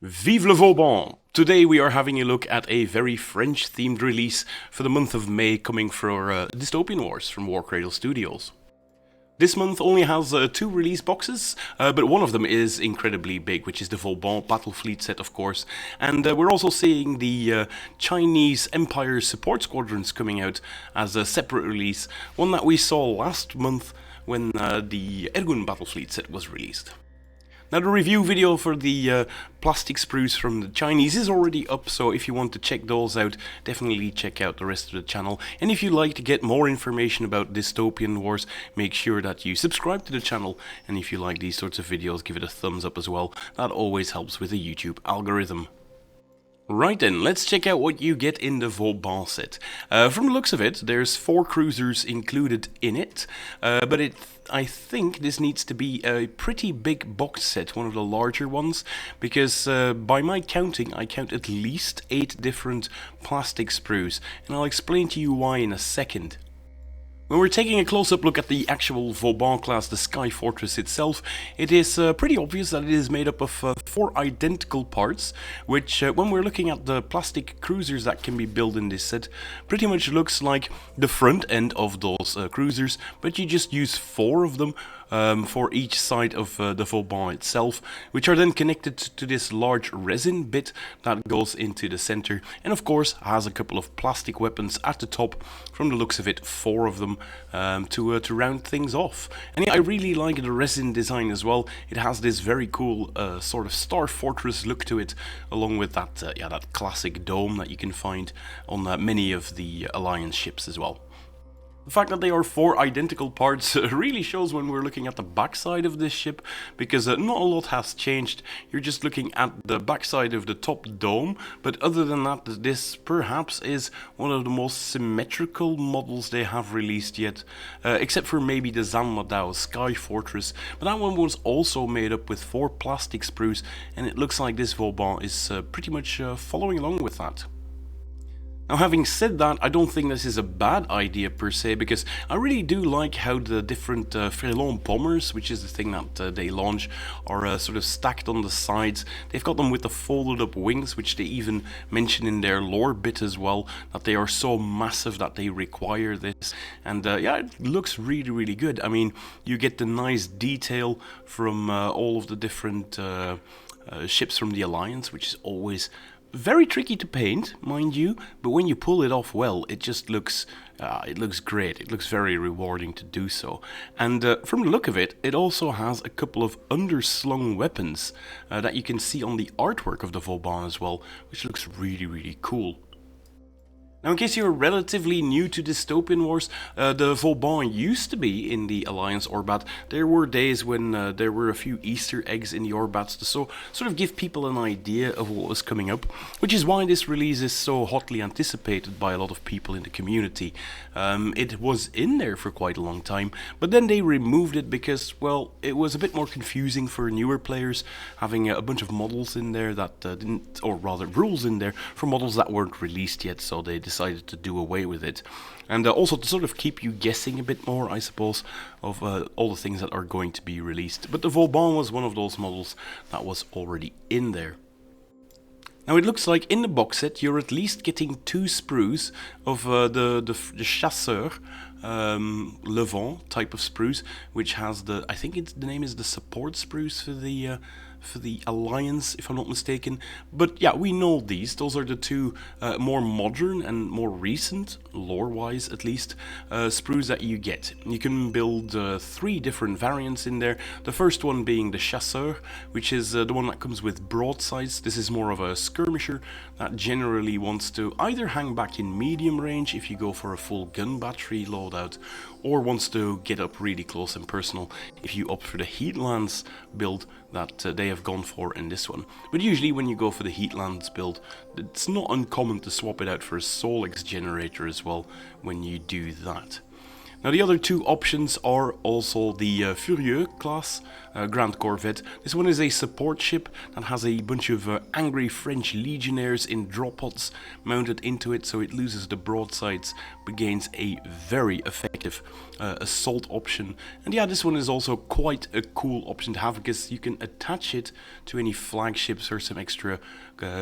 Vive le Vauban! Today we are having a look at a very French-themed release for the month of May coming for Dystopian Wars from Warcradle Studios. This month only has two release boxes, but one of them is incredibly big, which is the Vauban Battle Fleet set, of course. And we're also seeing the Chinese Empire Support Squadrons coming out as a separate release, one that we saw last month when the Ergun Battle Fleet set was released. Now, the review video for the plastic sprues from the Chinese is already up, so if you want to check those out, definitely check out the rest of the channel. And if you'd like to get more information about Dystopian Wars, make sure that you subscribe to the channel. And if you like these sorts of videos, give it a thumbs up as well. That always helps with the YouTube algorithm. Right then, let's check out what you get in the Vauban set. From the looks of it, there's 4 cruisers included in it, but I think this needs to be a pretty big box set, one of the larger ones, because by my counting, I count at least 8 different plastic sprues, and I'll explain to you why in a second. When we're taking a close-up look at the actual Vauban class, the Skyfortress itself, it is pretty obvious that it is made up of 4 identical parts, which, when we're looking at the plastic cruisers that can be built in this set, pretty much looks like the front end of those cruisers, but you just use 4 of them for each side of the Vauban itself, which are then connected to this large resin bit that goes into the center, and of course has a couple of plastic weapons at the top. From the looks of it, 4 of them to round things off. And yeah, I really like the resin design as well. It has this very cool sort of Star Fortress look to it, along with that that classic dome that you can find on many of the Alliance ships as well. The fact that they are 4 identical parts really shows when we're looking at the backside of this ship, because not a lot has changed. You're just looking at the backside of the top dome, but other than that, this perhaps is one of the most symmetrical models they have released yet, except for maybe the Zanmadao Sky Fortress, but that one was also made up with 4 plastic sprues, and it looks like this Vauban is pretty much following along with that. Now, having said that, I don't think this is a bad idea per se, because I really do like how the different Frelon bombers, which is the thing that they launch, are sort of stacked on the sides. They've got them with the folded up wings, which they even mention in their lore bit as well, that they are so massive that they require this. And yeah, it looks really, really good. I mean, you get the nice detail from all of the different ships from the Alliance, which is always very tricky to paint, mind you, but when you pull it off well, it just looks great. It looks very rewarding to do so. And from the look of it, it also has a couple of underslung weapons that you can see on the artwork of the Vauban as well, which looks really, really cool. Now, in case you're relatively new to Dystopian Wars, the Vauban used to be in the Alliance Orbat. There were days when there were a few Easter eggs in the Orbats to sort of give people an idea of what was coming up, which is why this release is so hotly anticipated by a lot of people in the community. It was in there for quite a long time, but then they removed it because, well, it was a bit more confusing for newer players, having a bunch of models in there that didn't, or rather rules in there for models that weren't released yet, so they decided to do away with it. And also to sort of keep you guessing a bit more, I suppose, of all the things that are going to be released. But the Vauban was one of those models that was already in there. Now, it looks like in the box set you're at least getting 2 sprues of the Chasseur levant type of sprues, which has I think the name is the support sprues for the Alliance, if I'm not mistaken. But yeah, we know these. Those are the 2 more modern and more recent, lore-wise at least, sprues that you get. You can build 3 different variants in there. The first one being the Chasseur, which is the one that comes with broadsides. This is more of a skirmisher that generally wants to either hang back in medium range if you go for a full gun battery loadout, or wants to get up really close and personal if you opt for the Heatlands build that they have gone for in this one. But usually when you go for the Heatlands build, it's not uncommon to swap it out for a Solex generator as well when you do that. Now the other two options are also the Furieux class Grand Corvette. This one is a support ship that has a bunch of angry French legionnaires in drop pods mounted into it, so it loses the broadsides but gains a very effective assault option. And yeah, this one is also quite a cool option to have because you can attach it to any flagships or some extra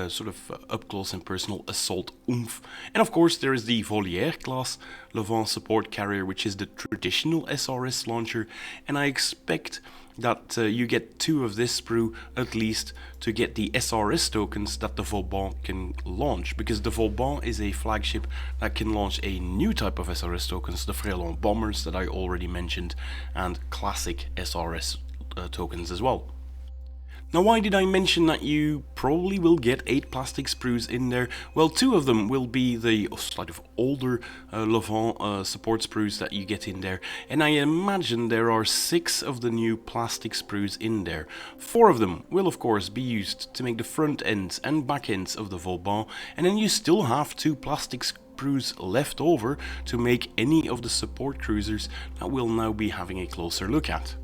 sort of up close and personal assault oomph. And of course there is the Volière class Levant support carrier, which is the traditional SRS launcher, and I expect that you get 2 of this sprue at least to get the SRS tokens that the Vauban can launch, because the Vauban is a flagship that can launch a new type of SRS tokens, the Frelon bombers that I already mentioned, and classic SRS tokens as well. Now, why did I mention that you probably will get 8 plastic sprues in there? Well, 2 of them will be the sort of older Levant support sprues that you get in there, and I imagine there are 6 of the new plastic sprues in there. 4 of them will of course be used to make the front ends and back ends of the Vauban, and then you still have 2 plastic sprues left over to make any of the support cruisers that we'll now be having a closer look at.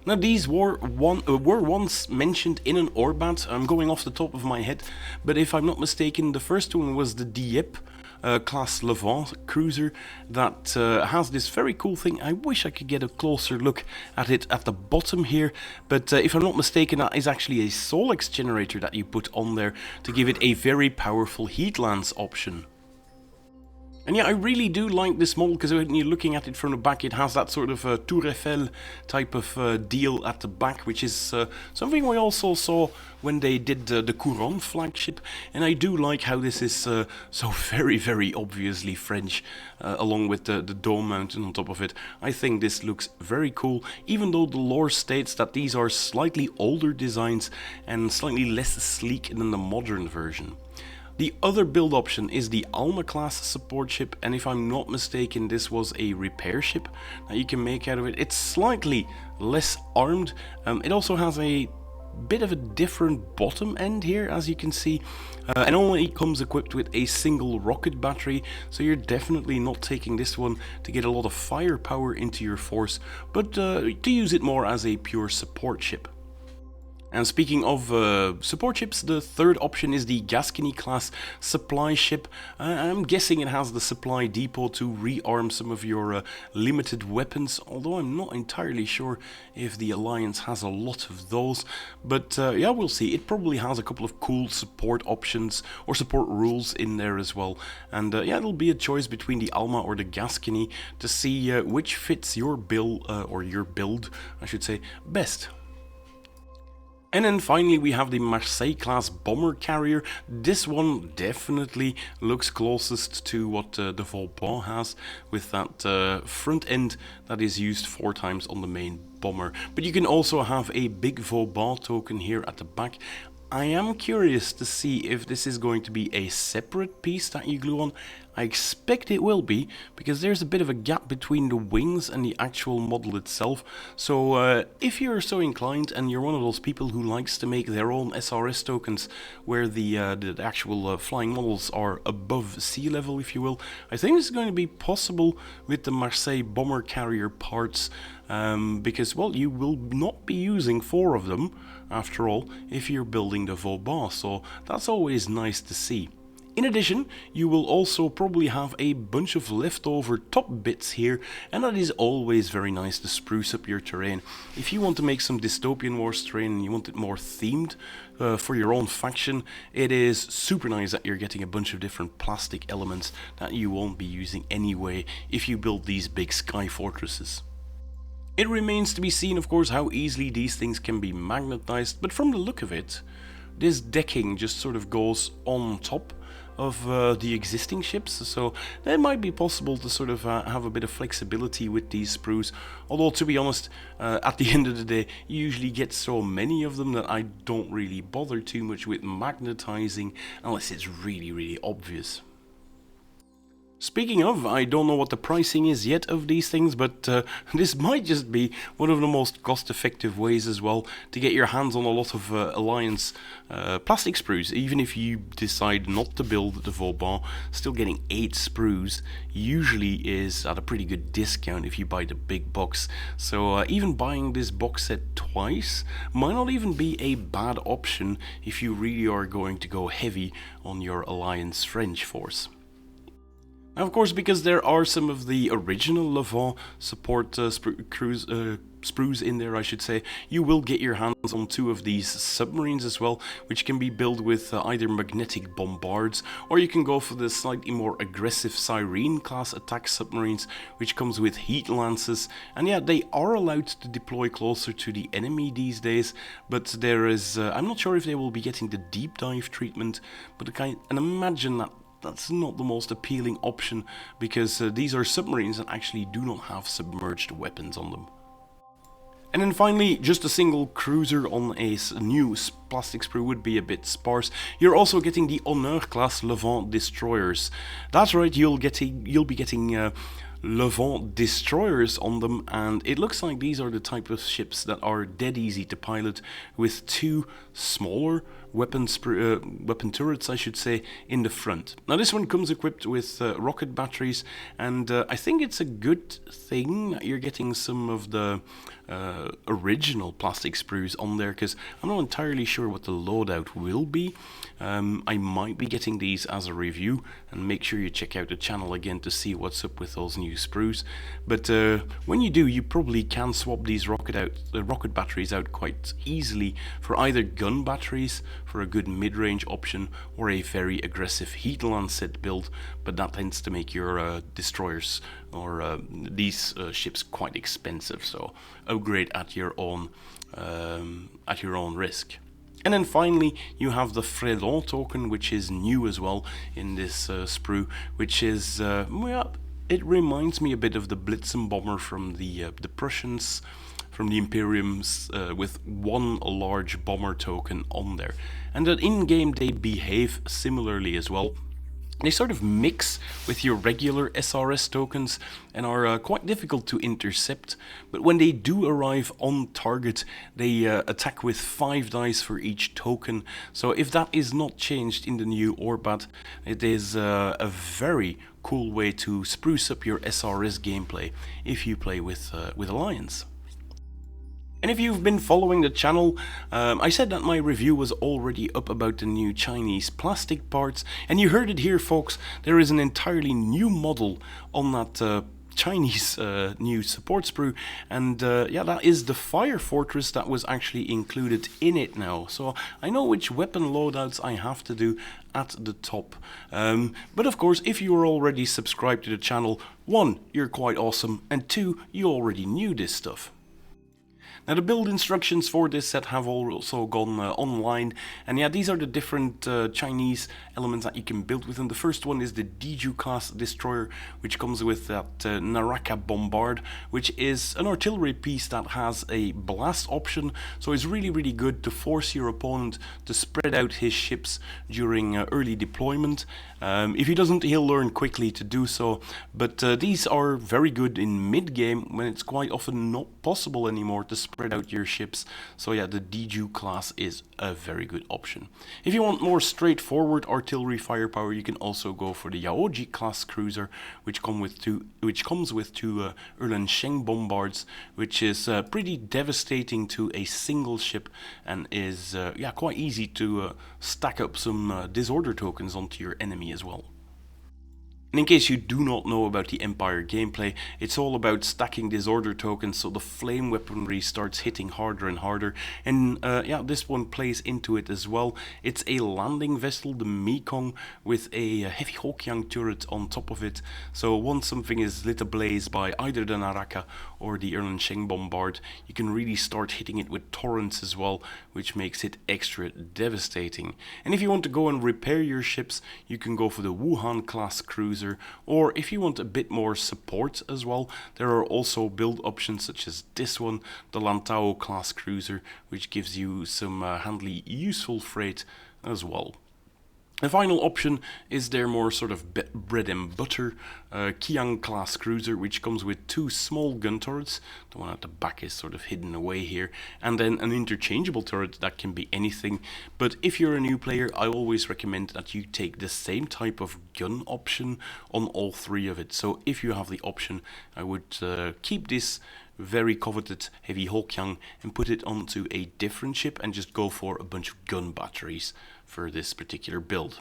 Now these were once mentioned in an Orbat. I'm going off the top of my head, but if I'm not mistaken, the first one was the Dieppe class Levant cruiser that has this very cool thing. I wish I could get a closer look at it at the bottom here, but if I'm not mistaken, that is actually a Solex generator that you put on there to give it a very powerful heat lance option. And yeah, I really do like this model because when you're looking at it from the back, it has that sort of Tour Eiffel type of deal at the back, which is something we also saw when they did the Couronne flagship. And I do like how this is so very, very obviously French, along with the dome mounted on top of it. I think this looks very cool, even though the lore states that these are slightly older designs and slightly less sleek than the modern version. The other build option is the Alma class support ship, and if I'm not mistaken, this was a repair ship that you can make out of it. It's slightly less armed. It also has a bit of a different bottom end here, as you can see, and only comes equipped with a single rocket battery, so you're definitely not taking this one to get a lot of firepower into your force, but to use it more as a pure support ship. And speaking of support ships, the third option is the Gascony class supply ship. I'm guessing it has the supply depot to rearm some of your limited weapons, although I'm not entirely sure if the Alliance has a lot of those. But yeah, we'll see. It probably has a couple of cool support options or support rules in there as well. And yeah, it'll be a choice between the Alma or the Gascony to see which fits your bill, or your build, I should say, best. And then finally we have the Marseille class bomber carrier. This one definitely looks closest to what the Vauban has, with that front end that is used 4 times on the main bomber. But you can also have a big Vauban token here at the back. I am curious to see if this is going to be a separate piece that you glue on. I expect it will be, because there's a bit of a gap between the wings and the actual model itself. So if you're so inclined and you're one of those people who likes to make their own SRS tokens where the actual flying models are above sea level, if you will, I think this is going to be possible with the Marseille bomber carrier parts, because, well, you will not be using 4 of them after all if you're building the Vauban, so that's always nice to see. In addition, you will also probably have a bunch of leftover top bits here, and that is always very nice to spruce up your terrain. If you want to make some Dystopian Wars terrain and you want it more themed for your own faction, it is super nice that you're getting a bunch of different plastic elements that you won't be using anyway if you build these big sky fortresses. It remains to be seen, of course, how easily these things can be magnetized, but from the look of it, this decking just sort of goes on top of the existing ships, so it might be possible to sort of have a bit of flexibility with these sprues, although to be honest, at the end of the day, you usually get so many of them that I don't really bother too much with magnetizing unless it's really, really obvious. Speaking of, I don't know what the pricing is yet of these things, but this might just be one of the most cost-effective ways as well to get your hands on a lot of Alliance plastic sprues. Even if you decide not to build the Vauban, still getting 8 sprues usually is at a pretty good discount if you buy the big box. So even buying this box set twice might not even be a bad option if you really are going to go heavy on your Alliance French force. Now, of course, because there are some of the original Levant support sprues in there, I should say, you will get your hands on 2 of these submarines as well, which can be built with either magnetic bombards, or you can go for the slightly more aggressive Siren class attack submarines, which comes with heat lances. And yeah, they are allowed to deploy closer to the enemy these days, but there is, I'm not sure if they will be getting the deep dive treatment, but and imagine that that's not the most appealing option, because these are submarines that actually do not have submerged weapons on them. And then finally, just a single cruiser on a new plastic sprue would be a bit sparse. You're also getting the Honneur class Levant destroyers. That's right, you'll be getting Levant destroyers on them, and it looks like these are the type of ships that are dead easy to pilot, with 2 smaller weapon turrets, I should say, in the front. Now this one comes equipped with rocket batteries, and I think it's a good thing that you're getting some of the original plastic sprues on there, because I'm not entirely sure what the loadout will be. I might be getting these as a review, and make sure you check out the channel again to see what's up with those new sprues. But when you do, you probably can swap these rocket batteries out quite easily for either gun batteries for a good mid-range option, or a very aggressive heat lance set build, but that tends to make your destroyers or these ships quite expensive, so upgrade at your own risk. And then finally, you have the Frelon token, which is new as well in this sprue, which is, well, it reminds me a bit of the Blitzen bomber from the Prussians, from the Imperiums, with 1 large bomber token on there. And that in-game they behave similarly as well. They sort of mix with your regular SRS tokens and are quite difficult to intercept, but when they do arrive on target, they attack with 5 dice for each token. So if that is not changed in the new Orbat, it is a very cool way to spruce up your SRS gameplay if you play with Alliance. And if you've been following the channel, I said that my review was already up about the new Chinese plastic parts, and you heard it here, folks. There is an entirely new model on that Chinese new support sprue, and yeah, that is the Fire Fortress that was actually included in it now. So I know which weapon loadouts I have to do at the top. But of course, if you are already subscribed to the channel, 1, you're quite awesome, and 2, you already knew this stuff. Now the build instructions for this set have also gone online, and yeah, these are the different Chinese elements that you can build with them. The first one is the Diju class destroyer, which comes with that Naraka bombard, which is an artillery piece that has a blast option, so it's really good to force your opponent to spread out his ships during early deployment. If he doesn't, he'll learn quickly to do so, but these are very good in mid-game when it's quite often not possible anymore to spread out your ships. So yeah, the Diju class is a very good option. If you want more straightforward artillery firepower, you can also go for the Yaoji class cruiser, which comes with two Erlen Sheng bombards, which is pretty devastating to a single ship, and is yeah, quite easy to stack up some disorder tokens onto your enemy as well. And in case you do not know about the Empire gameplay, it's all about stacking disorder tokens so the flame weaponry starts hitting harder and harder, and yeah, this one plays into it as well. It's a landing vessel, the Mekong, with a heavy Hokyang turret on top of it, so once something is lit ablaze by either the Naraka or the Erlen Sheng bombard, you can really start hitting it with torrents as well, which makes it extra devastating. And if you want to go and repair your ships, you can go for the Wuhan class cruiser, or if you want a bit more support as well, there are also build options such as this one, the Lantau class cruiser, which gives you some handily useful freight as well. The final option is their more sort of bread and butter Qiang class cruiser, which comes with 2 small gun turrets. The one at the back is sort of hidden away here, and then an interchangeable turret that can be anything. But if you're a new player, I always recommend that you take the same type of gun option on all 3 of it. So if you have the option, I would keep this very coveted heavy Hokyang and put it onto a different ship and just go for a bunch of gun batteries for this particular build.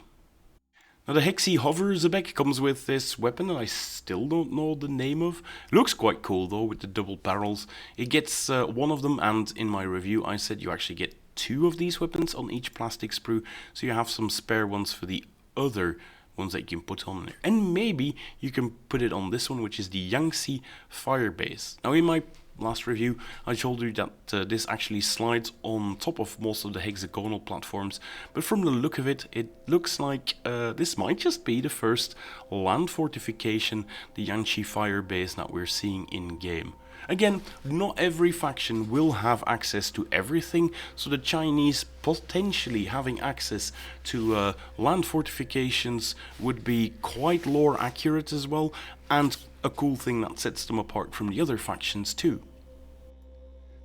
Now the Hexy Hover Zebek comes with this weapon that I still don't know the name of. Looks quite cool though, with the double barrels. It gets 1 of them, and in my review I said you actually get 2 of these weapons on each plastic sprue, so you have some spare ones for the other ones that you can put on there. And maybe you can put it on this one, which is the Yangtze Firebase. Now in my last review I told you that this actually slides on top of most of the hexagonal platforms, but from the look of it, it looks like this might just be the first land fortification, the Yangtze Firebase, that we're seeing in game. Again, not every faction will have access to everything, so the Chinese potentially having access to land fortifications would be quite lore accurate as well, and a cool thing that sets them apart from the other factions too.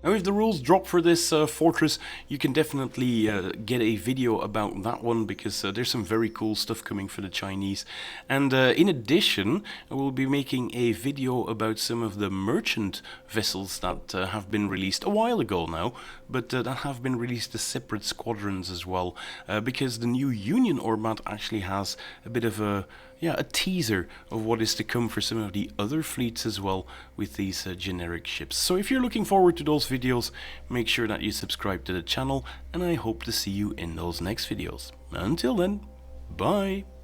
Now if the rules drop for this fortress, you can definitely get a video about that one, because there's some very cool stuff coming for the Chinese. And in addition, I will be making a video about some of the merchant vessels that have been released a while ago now, but that have been released as separate squadrons as well, because the new Union Orbat actually has a bit of a teaser of what is to come for some of the other fleets as well with these generic ships. So if you're looking forward to those videos, make sure that you subscribe to the channel, and I hope to see you in those next videos. Until then, bye!